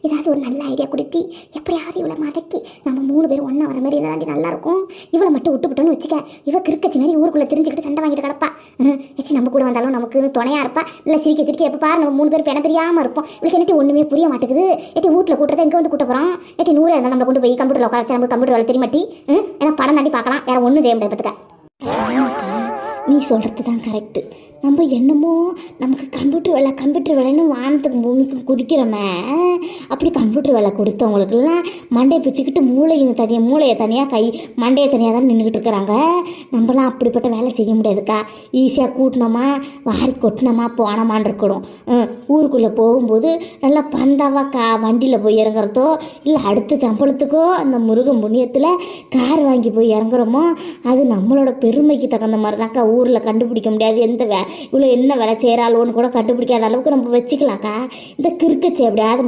ஏதாவது ஒரு நல்ல ஐடியா கொடுத்தி எப்படியாவது இவளை மடக்கி நம்ம 3 பேரும் ஒன்றா வர மாதிரி இருந்தாண்டி நல்லாயிருக்கும். இவளை மட்டும் விட்டுவிட்டோன்னு வச்சுக்க, இவள் கிறுக்கச்சி மாதிரி ஊருக்குள்ளே தெரிஞ்சுக்கிட்டு சண்டை வாங்கிட்டு கிடப்பா. ஏச்சி நம்ம கூட வந்தாலும் நமக்கு துணையாக இருப்பா. இல்லை சிரிக்க சிரிக்க எப்போ பாரு நம்ம 3 பேர் பெண பிரியாமல் இருப்போம். இவளுக்கு என்னட்டி ஒன்றுமே புரிய மாட்டேங்குது. ஏட்டி வீட்டில் கூட்டுறதை எங்கே வந்து கூட்ட போகிறோம்? ஏட்டி 100 இருந்தாலும் நம்மளை கொண்டு போய் கம்ப்யூட்டரில் உட்கார வச்சு நம்ம கம்ப்யூட்டர் வேலை தெரியுமாட்டி? ஏன்னா படம் தாண்டி பார்க்கலாம், வேறு ஒன்றும் செய்ய முடியாது பார்த்துக்க. நீ சொல்கிறது தான் கரெக்டு. நம்ம என்னமோ நமக்கு கம்ப்யூட்டர் வேலைன்னு வானத்துக்கு பூமிக்கும் குதிக்கிறோமே, அப்படி கம்ப்யூட்டர் வேலை கொடுத்தவங்களுக்குலாம் மண்டையை பிச்சுக்கிட்டு மூளையை தனியாக மண்டையை தனியாக தான் நின்றுக்கிட்டு இருக்கிறாங்க. நம்மளாம் அப்படிப்பட்ட வேலை செய்ய முடியாதுக்கா. ஈஸியாக கூட்டினோமா வாரி கொட்டினோமா போனோமான் இருக்கணும். ஊருக்குள்ளே போகும்போது நல்லா பந்தாவாக வண்டியில் போய் இறங்குறதோ இல்லை அடுத்த சம்பளத்துக்கோ அந்த முருகன் புண்ணியத்தில் கார் வாங்கி போய் இறங்குறோமோ அது நம்மளோட பெருமைக்கு தகுந்த மாதிரி தான்க்கா. ஊரில் கண்டுபிடிக்க முடியாது இவ்வளோ என்ன வேலை செய்கிறாளோன்னு கூட கண்டுபிடிக்காத அளவுக்கு நம்ம வச்சுக்கலாக்கா. இந்த கிறுக்கச்சி எப்படியாவது